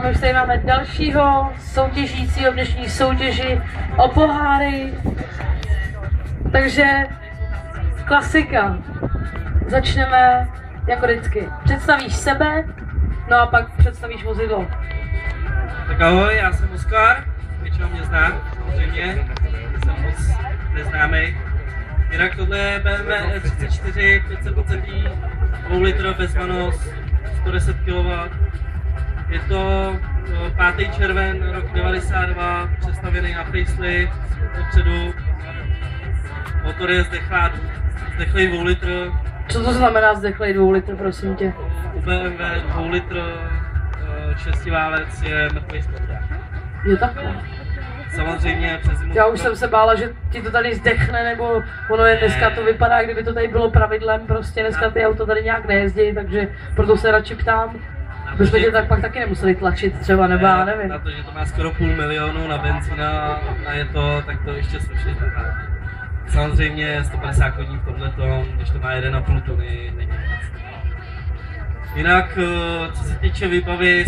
my už tady máme dalšího soutěžícího v dnešní soutěži o poháry. Takže klasika. Začneme jako vždycky. Představíš sebe, no a pak představíš vozidlo. Tak ahoj, já jsem Oskar, většinou mě zná, samozřejmě, jsem moc neznámý. Jinak tohle je BMW E34 520 2 litr bezvanost, 110 kW. Je to 5. červen rok 92, přestavěný na facelift, dopředu. Motor je zdechlej 2 litr. Co to znamená zdechlej 2 litr, prosím tě? U BMW 2 litr 6válec je mrtvý spodák. Jo, takhle. Samozřejmě přes zimu. Já už jsem se bála, že ti to tady zdechne, nebo ono je dneska to vypadá, kdyby to tady bylo pravidlem, prostě dneska ty auto tady nějak nejezdí, takže proto se radši ptám. Bychom tě tak pak taky nemuseli tlačit třeba, nebo já nevím. Na to, že to má skoro 500 000 na benzína a je to, tak to ještě slušně taká. Samozřejmě 150 koní v tomhletom, když to má 1,5 tuny, není moc. Jinak, co se týče výbavy,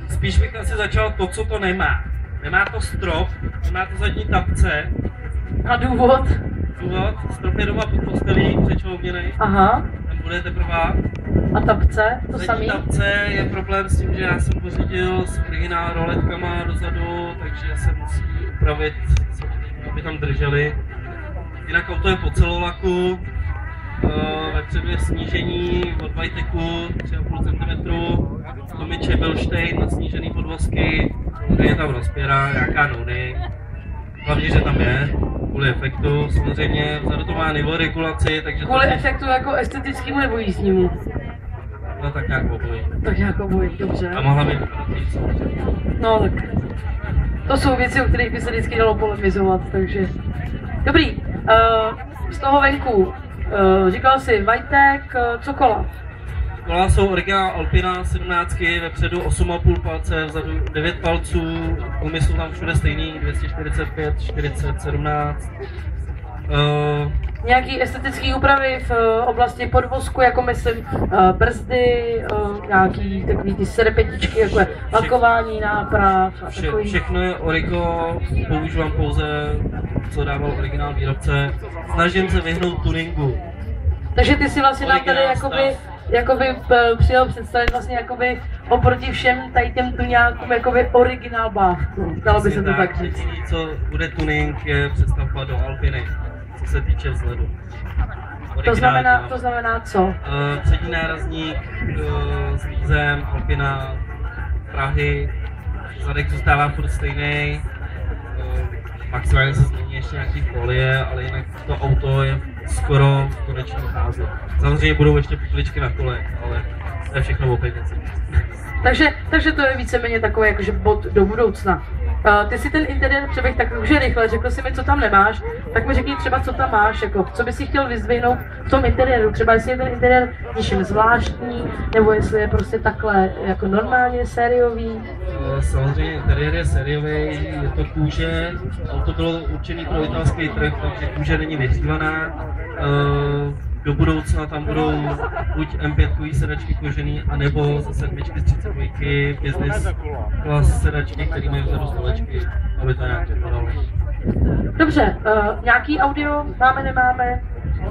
spíš bych asi začal to, co to nemá. Nemá to strop, nemá to zadní tapce. A důvod? Strop je doma pod postelí, přečelouměnej. Aha. Tam bude teprvá. A tapce, to zadní samý? Tapce je problém s tím, že já jsem pořídil s originál roletkama dozadu, takže se musí upravit, aby tam drželi. Jinak auto je po celolaku, vepředu je snížení od Vajteku 3,5 cm, tomič je Bilštejn na snížený podvozky, je tam rozpěra, nějaká nouny, hlavně, že tam je, kvůli efektu, samozřejmě vzadu to má nivo regulaci, takže... Kvůli efektu jako estetickému nebo jízdnímu? No tak nějak obojí. Tak nějak obojí, dobře. A mohla by vypadat víc, samozřejmě. No tak, to jsou věci, o kterých by se vždycky dalo polemizovat, takže... Dobrý, z toho venku, říkal jsi Vajtek, co kola? Kola jsou originál Alpina 17, vepředu 8,5 palce, vzadu 9 palců, gumy jsou tam všude stejný, 245, 40, 17. Nějaký estetický úpravy v oblasti podvozku, jako myslím brzdy, nějaký takový ty serpetičky, jako je lakování, náprav a takový. Všechno je origo, používám pouze, co dával originál výrobce. Snažím se vyhnout tuningu. Takže ty si vlastně nám tady jakoby přijel představit vlastně jakoby oproti všem tady těm tuňákům jakoby originál bávku. Dalo by se to tak říct. Jediný, co bude tuning, je přestavba do Alpiny, co se týče vzhledu. To znamená co? Přední nárazník s vízem, Alpina, Prahy, zadek zůstává furt stejný. Maximálně se změní ještě nějaký folie, ale jinak to auto je skoro v konečné fázi. Samozřejmě budou ještě pukličky na kole, ale to je všechno o penězi. Takže to je víceméně takový jakože bod do budoucna. Ty si ten interiér přeběh tak už rychle, řekl si mi, co tam nemáš, tak mi řekni třeba, co tam máš, jako, co bys si chtěl vyzdvihnout v tom interiéru, třeba jestli je ten interiér něčím zvláštní, nebo jestli je prostě takhle jako normálně sériový. Samozřejmě interiér je sériový, je to kůže, auto bylo určený pro italský trh, takže kůže není vyhřívaná. Do budoucna tam budou buď M5 sedačky kožený, anebo ze 7 z 32 business class sedačky, které mají vzadu stolečky, aby to nějak vypadalo. Dobře, nějaký audio máme, nemáme?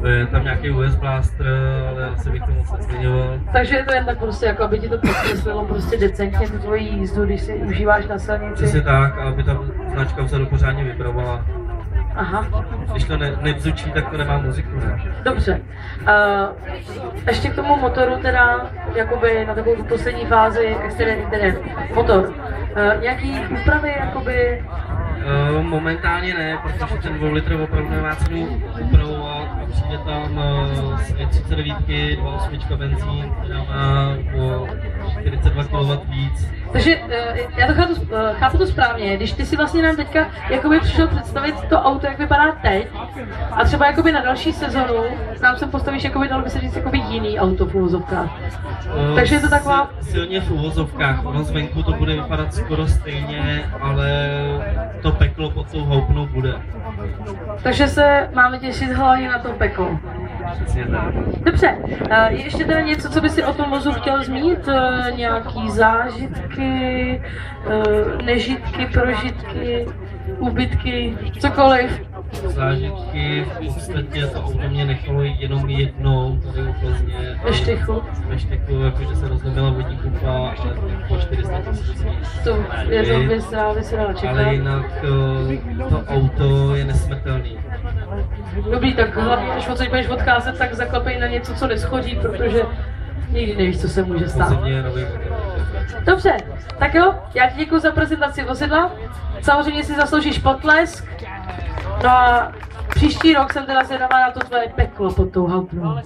Je tam nějaký US blaster, ale asi bych to moc nezmiňoval. Takže je to jen tak prostě, jako aby ti to podkreslilo prostě decentně tu tvoji jízdu, když si užíváš na silnici. Přesně tak, aby ta značka vzadu pořádně vibrovala. Aha. Když to nevzdučí, tak to nemá muziku, ne? Dobře. Ještě k tomu motoru teda, jakoby na takovou poslední fázi exteriér interiér. Motor. Nějaký úpravy, jakoby? Momentálně ne, protože ten 2 litr opravdu nemá cenu upravovat a přijde tam z 39, 2,8 benzín, která má o 42 kW víc. Takže já to chápu to správně, když ty si vlastně nám teďka jakoby přišel představit to auto, jak vypadá teď, a třeba jakoby na další sezonu nám sem postavíš, jakoby dalo by se říct, jakoby jiný auto v uvozovkách. Takže je to taková... Silně v uvozovkách, ono zvenku to bude vypadat skoro stejně, ale to peklo pod tou houpnou bude. Takže se máme těšit hlavně na to peklo. Přesně tak. Dobře, ještě teda něco, co by si o tom vozu chtěl zmínit? Nějaký zážitky, nežitky, prožitky, úbytky, cokoliv? Zážitky, v podstatě to auto mě nechalo jenom jednou tady u Plzně. Ve Štychu? Ve Štychu, jakože se rozlomila vodní pumpa, ale po 400 000. To je to vysvědala čekat. Ale jinak to auto je nesmrtelný. Dobrý, tak hlavně, až odsud budeš odcházet, tak zaklapej na něco, co neschodí, protože nikdy nevíš, co se může stát. Dobře, tak jo, já ti děkuji za prezentaci vozidla. Samozřejmě si zasloužíš potlesk. No a příští rok jsem teda zvědavá na to tvoje peklo pod tou haltrou.